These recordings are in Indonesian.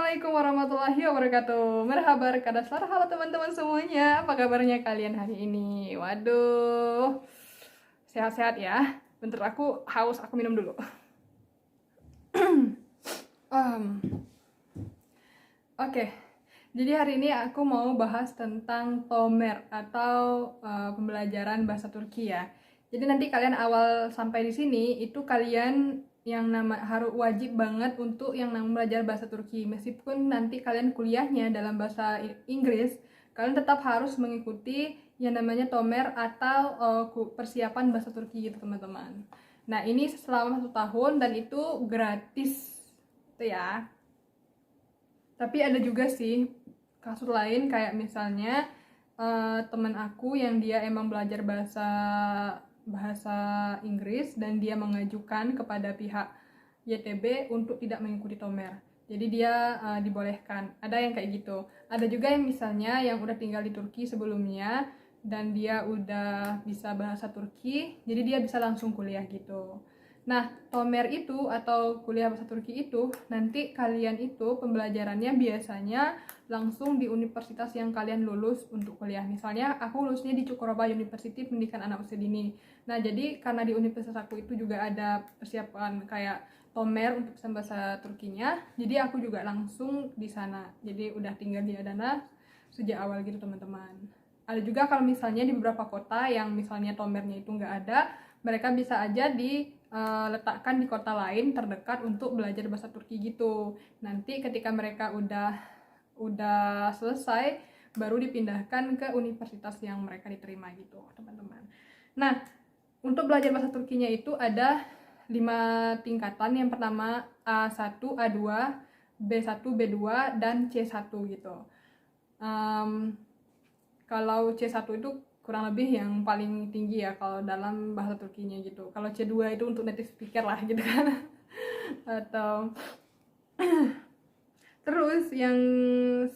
Assalamualaikum warahmatullahi wabarakatuh. Merhaba kadasar, halo teman-teman semuanya. Apa kabarnya kalian hari ini? Waduh, sehat-sehat ya. Bentar aku haus, aku minum dulu. Um, Oke, jadi hari ini aku mau bahas tentang Tomer atau pembelajaran bahasa Turki ya. Jadi nanti kalian awal sampai di sini itu kalian yang harus wajib banget untuk yang belajar bahasa Turki. Meskipun nanti kalian kuliahnya dalam bahasa Inggris, kalian tetap harus mengikuti yang namanya Tomer atau persiapan bahasa Turki gitu teman-teman. Nah ini selama 1 tahun dan itu gratis, itu ya. Tapi ada juga sih kasus lain kayak misalnya teman aku yang dia emang belajar bahasa Inggris dan dia mengajukan kepada pihak YTB untuk tidak mengikuti Tomer. Jadi dia dibolehkan. Ada yang kayak gitu. Ada juga yang misalnya yang udah tinggal di Turki sebelumnya dan dia udah bisa bahasa Turki, jadi dia bisa langsung kuliah gitu. Nah, Tomer itu atau kuliah bahasa Turki itu nanti kalian itu pembelajarannya biasanya langsung di universitas yang kalian lulus untuk kuliah. Misalnya aku lulusnya di Cukuroba University Pendidikan Anak Usia Dini. Nah, jadi karena di universitas aku itu juga ada persiapan kayak Tomer untuk bahasa Turkinya, jadi aku juga langsung di sana. Jadi udah tinggal di Adana sejak awal gitu teman-teman. Ada juga kalau misalnya di beberapa kota yang misalnya Tomernya itu nggak ada, mereka bisa aja letakkan di kota lain terdekat untuk belajar bahasa Turki gitu. Nanti ketika mereka udah selesai baru dipindahkan ke universitas yang mereka diterima gitu teman-teman. Nah, untuk belajar bahasa Turkinya itu ada 5 tingkatan. Yang pertama A1, A2, B1, B2 dan C1 gitu. Kalau C1 itu kurang lebih yang paling tinggi ya kalau dalam bahasa Turkinya gitu. Kalau C2 itu untuk native speaker lah gitu kan. Atau terus yang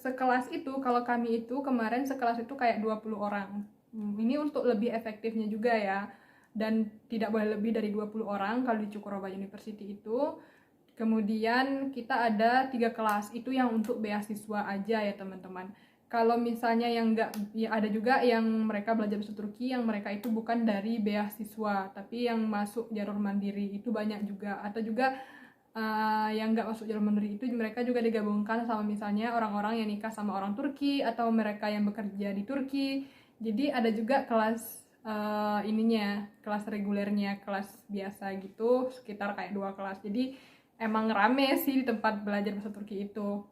sekelas itu, kalau kami itu kemarin sekelas itu kayak 20 orang. Ini untuk lebih efektifnya juga ya. Dan tidak boleh lebih dari 20 orang kalau di Cukuroba University itu. Kemudian kita ada 3 kelas, itu yang untuk beasiswa aja ya teman-teman. Kalau misalnya yang enggak, ya ada juga yang mereka belajar bahasa Turki yang mereka itu bukan dari beasiswa, tapi yang masuk jalur mandiri, itu banyak juga. Atau juga yang nggak masuk jalur mandiri itu mereka juga digabungkan sama misalnya orang-orang yang nikah sama orang Turki atau mereka yang bekerja di Turki. Jadi ada juga kelas kelas regulernya, kelas biasa gitu, sekitar kayak 2 kelas. Jadi emang rame sih di tempat belajar bahasa Turki itu.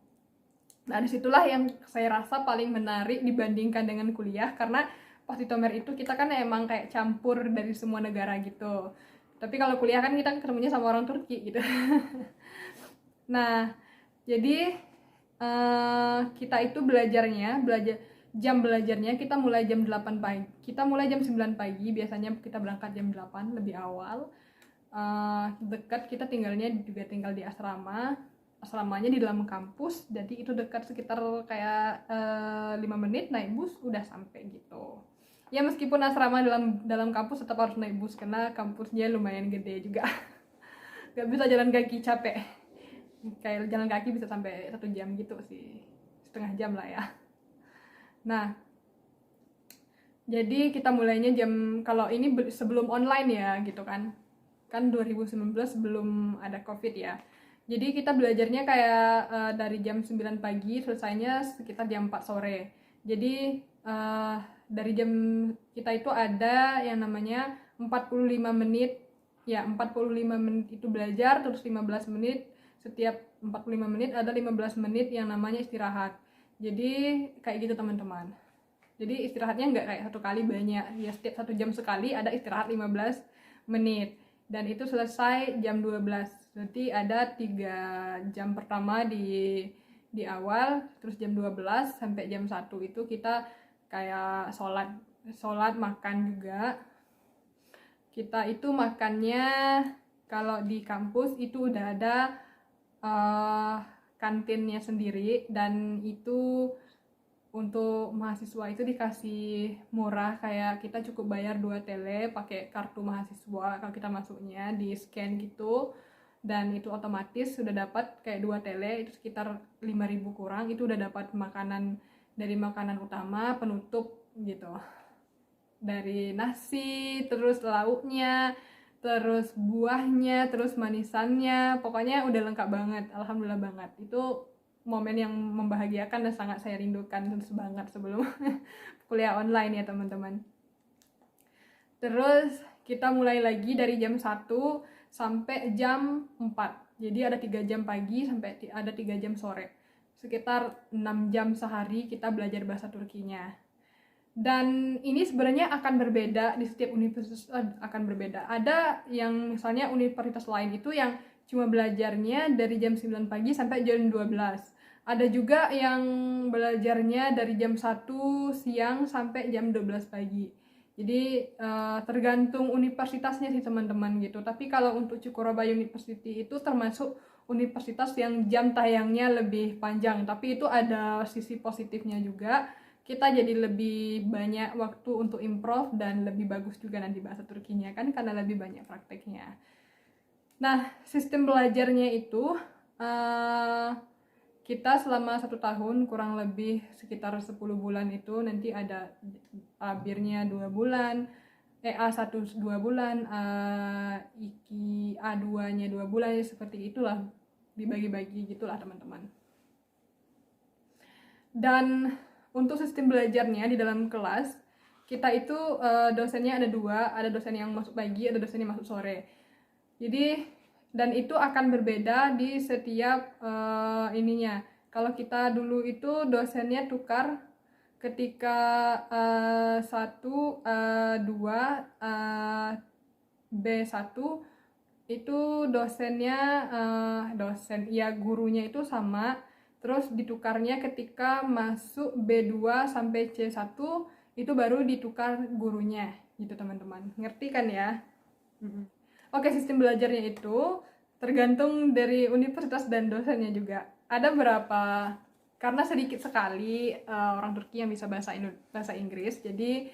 Nah disitulah yang saya rasa paling menarik dibandingkan dengan kuliah, karena pas di Tomer itu kita kan emang kayak campur dari semua negara gitu. Tapi kalau kuliah kan kita ketemunya sama orang Turki gitu. Nah, jadi kita itu belajar jam belajarnya kita mulai jam 8 pagi. Kita mulai jam 9 pagi, biasanya kita berangkat jam 8 lebih awal. Dekat, kita tinggalnya juga tinggal di asramanya di dalam kampus, jadi itu dekat sekitar kayak 5 menit naik bus udah sampai gitu. Ya meskipun asrama dalam kampus tetap harus naik bus karena kampusnya lumayan gede juga. Gak bisa jalan kaki, capek. Kayak jalan kaki bisa sampai 1 jam gitu sih, setengah jam lah ya. Nah, jadi kita mulainya kalau ini sebelum online ya gitu kan 2019 sebelum ada covid ya. Jadi kita belajarnya kayak dari jam 9 pagi, selesainya sekitar jam 4 sore. Jadi dari jam kita itu ada yang namanya 45 menit. Ya, 45 menit itu belajar, terus 15 menit, setiap 45 menit ada 15 menit yang namanya istirahat. Jadi kayak gitu teman-teman. Jadi istirahatnya nggak kayak satu kali banyak, ya setiap 1 jam sekali ada istirahat 15 menit. Dan itu selesai jam 12. Berarti ada 3 jam pertama di awal, terus jam 12 sampai jam 1 itu kita kayak sholat makan juga. Kita itu makannya kalau di kampus itu udah ada kantinnya sendiri, dan itu untuk mahasiswa itu dikasih murah, kayak kita cukup bayar 2 tele pakai kartu mahasiswa kalau kita masuknya di scan gitu. dan itu otomatis sudah dapat kayak 2 tele, itu sekitar 5.000 kurang, itu udah dapat makanan dari makanan utama, penutup gitu, dari nasi, terus lauknya, terus buahnya, terus manisannya, pokoknya udah lengkap banget, alhamdulillah banget. Itu momen yang membahagiakan dan sangat saya rindukan banget sebelum kuliah online ya teman-teman. Terus kita mulai lagi dari jam 1 sampai jam 4. Jadi ada 3 jam pagi sampai ada 3 jam sore. Sekitar 6 jam sehari kita belajar bahasa Turkinya. Dan ini sebenarnya akan berbeda di setiap universitas, akan berbeda. Ada yang misalnya universitas lain itu yang cuma belajarnya dari jam 9 pagi sampai jam 12. Ada juga yang belajarnya dari jam 1 siang sampai jam 12 pagi. Jadi tergantung universitasnya sih teman-teman gitu. Tapi kalau untuk Cukurobaya University itu termasuk universitas yang jam tayangnya lebih panjang. Tapi itu ada sisi positifnya juga. Kita jadi lebih banyak waktu untuk improv dan lebih bagus juga nanti bahasa Turkinya kan karena lebih banyak prakteknya. Nah, sistem belajarnya itu kita selama 1 tahun kurang lebih sekitar 10 bulan itu nanti ada A-birnya 2 bulan, A1 2 bulan, IKI A2-nya 2 bulan, seperti itulah, dibagi-bagi gitulah teman-teman. Dan untuk sistem belajarnya di dalam kelas, kita itu dosennya ada 2, ada dosen yang masuk pagi, ada dosen yang masuk sore. Jadi dan itu akan berbeda di setiap ininya. Kalau kita dulu itu dosennya tukar ketika 1, 2, B1 itu dosennya gurunya itu sama, terus ditukarnya ketika masuk B2 sampai C1 itu baru ditukar gurunya gitu teman-teman. Ngerti kan ya? Oke, sistem belajarnya itu tergantung dari universitas dan dosennya juga. Ada berapa, karena sedikit sekali orang Turki yang bisa bahasa Inggris, jadi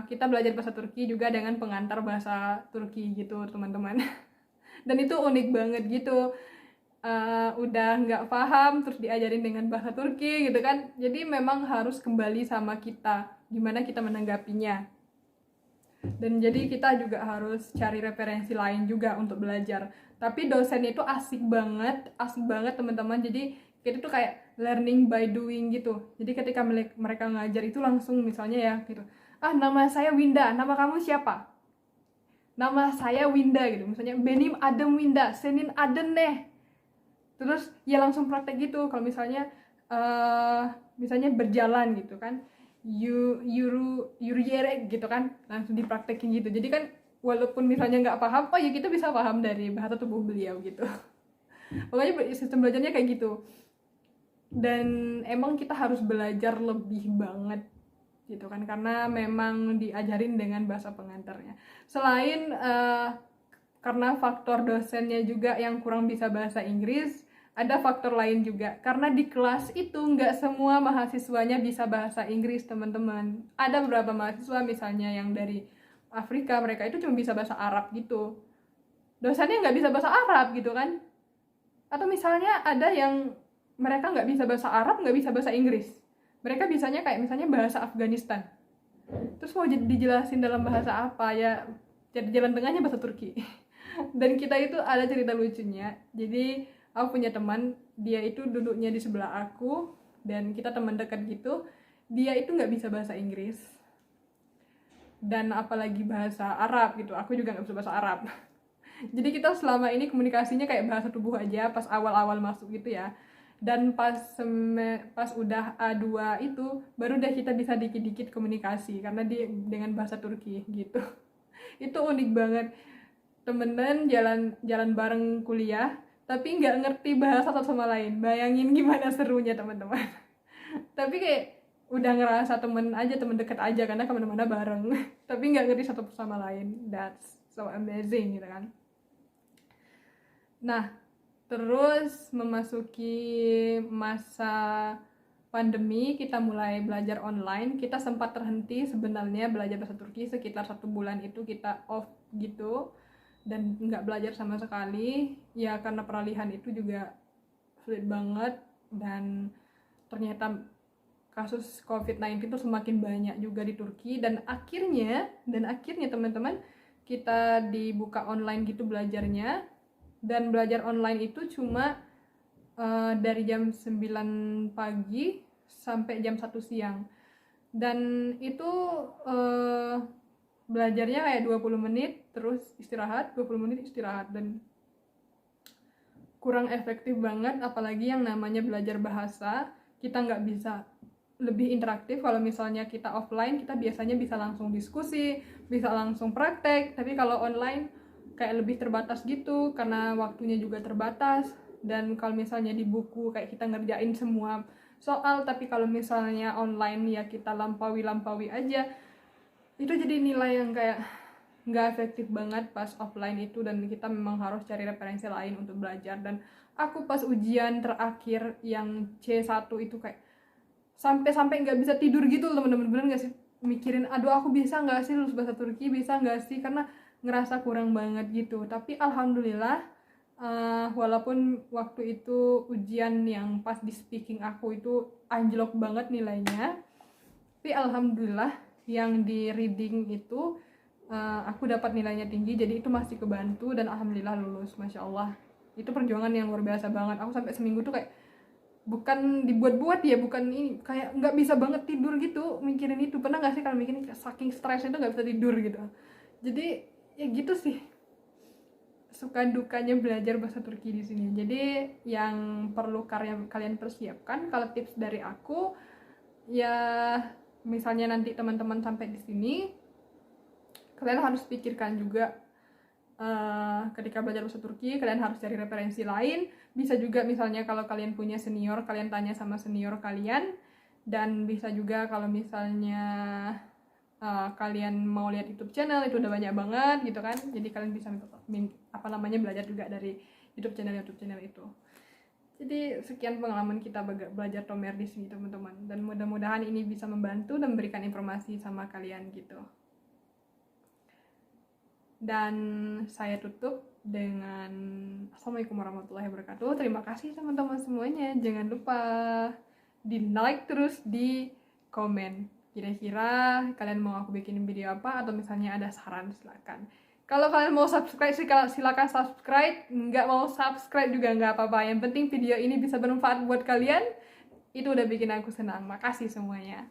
kita belajar bahasa Turki juga dengan pengantar bahasa Turki gitu teman-teman. Dan itu unik banget gitu. Udah nggak paham terus diajarin dengan bahasa Turki gitu kan. Jadi memang harus kembali sama kita, gimana kita menanggapinya. Dan jadi kita juga harus cari referensi lain juga untuk belajar. Tapi dosen itu asik banget teman-teman. Jadi kita tuh kayak learning by doing gitu. Jadi ketika mereka ngajar itu langsung misalnya ya gitu, nama saya Winda, nama kamu siapa? Nama saya Winda gitu, misalnya Benim Adem Winda, Senin Aden deh. Terus ya langsung praktek gitu. Kalau misalnya misalnya berjalan gitu kan, yuriyere gitu kan, langsung dipraktekin gitu. Jadi kan walaupun misalnya nggak paham, oh ya kita bisa paham dari bahasa tubuh beliau gitu. Pokoknya sistem belajarnya kayak gitu. Dan emang kita harus belajar lebih banget gitu kan, karena memang diajarin dengan bahasa pengantarnya. Selain karena faktor dosennya juga yang kurang bisa bahasa Inggris, ada faktor lain juga, karena di kelas itu nggak semua mahasiswanya bisa bahasa Inggris teman-teman. Ada beberapa mahasiswa misalnya yang dari Afrika, mereka itu cuma bisa bahasa Arab gitu, dosennya nggak bisa bahasa Arab gitu kan. Atau misalnya ada yang mereka nggak bisa bahasa Arab, nggak bisa bahasa Inggris, mereka bisanya kayak misalnya bahasa Afghanistan, terus mau dijelasin dalam bahasa apa ya, jadi jalan tengahnya bahasa Turki. Dan kita itu ada cerita lucunya. Jadi aku punya teman, dia itu duduknya di sebelah aku dan kita teman dekat gitu. Dia itu nggak bisa bahasa Inggris dan apalagi bahasa Arab gitu. Aku juga nggak bisa bahasa Arab. Jadi kita selama ini komunikasinya kayak bahasa tubuh aja pas awal-awal masuk gitu ya. Dan pas udah A2 itu baru deh kita bisa dikit-dikit komunikasi karena dengan bahasa Turki gitu. Itu unik banget. Temenan jalan bareng kuliah tapi nggak ngerti bahasa satu sama lain. Bayangin gimana serunya teman-teman. Tapi kayak udah ngerasa temen dekat aja karena kemana-mana bareng. Tapi nggak ngerti satu sama lain. That's so amazing gitu kan. Nah, terus memasuki masa pandemi, kita mulai belajar online. Kita sempat terhenti sebenarnya belajar bahasa Turki sekitar 1 bulan itu kita off gitu. dan nggak belajar sama sekali ya, karena peralihan itu juga sulit banget. Dan ternyata kasus COVID-19 itu semakin banyak juga di Turki, dan akhirnya teman-teman, kita dibuka online gitu belajarnya. Dan belajar online itu cuma dari jam 9 pagi sampai jam 1 siang. Dan itu belajarnya kayak 20 menit terus istirahat, 20 menit istirahat, dan kurang efektif banget. Apalagi yang namanya belajar bahasa, kita nggak bisa lebih interaktif. Kalau misalnya kita offline, kita biasanya bisa langsung diskusi, bisa langsung praktek. Tapi kalau online kayak lebih terbatas gitu, karena waktunya juga terbatas. Dan kalau misalnya di buku kayak kita ngerjain semua soal, tapi kalau misalnya online ya kita lampaui aja. Itu jadi nilai yang kayak nggak efektif banget pas offline itu, dan kita memang harus cari referensi lain untuk belajar. Dan aku pas ujian terakhir yang C1 itu kayak sampai nggak bisa tidur gitu teman-teman. Bener nggak sih, mikirin aduh aku bisa nggak sih lulus bahasa Turki, bisa nggak sih, karena ngerasa kurang banget gitu. Tapi alhamdulillah, walaupun waktu itu ujian yang pas di speaking aku itu anjlok banget nilainya, tapi alhamdulillah yang di reading itu aku dapat nilainya tinggi, jadi itu masih kebantu dan alhamdulillah lulus. Masya Allah, itu perjuangan yang luar biasa banget. Aku sampai seminggu tuh kayak bukan dibuat-buat ya, bukan ini, kayak nggak bisa banget tidur gitu mikirin itu. Pernah nggak sih kalau mikirin saking stresnya itu nggak bisa tidur gitu? Jadi ya gitu sih suka dukanya belajar bahasa Turki di sini. Jadi yang perlu kalian persiapkan kalau tips dari aku ya, misalnya nanti teman-teman sampai di sini, kalian harus pikirkan juga ketika belajar bahasa Turki kalian harus cari referensi lain. Bisa juga misalnya kalau kalian punya senior, kalian tanya sama senior kalian. Dan bisa juga kalau misalnya kalian mau lihat YouTube channel, itu udah banyak banget gitu kan. Jadi kalian bisa belajar juga dari YouTube channel itu. Jadi sekian pengalaman kita belajar Tomer di sini teman-teman, dan mudah-mudahan ini bisa membantu dan memberikan informasi sama kalian gitu. Dan saya tutup dengan Assalamualaikum warahmatullahi wabarakatuh. Terima kasih teman-teman semuanya. Jangan lupa di like terus di komen. Kira-kira kalian mau aku bikin video apa, atau misalnya ada saran, silakan. Kalau kalian mau subscribe silakan subscribe. Nggak mau subscribe juga nggak apa-apa. Yang penting video ini bisa bermanfaat buat kalian. Itu udah bikin aku senang. Makasih semuanya.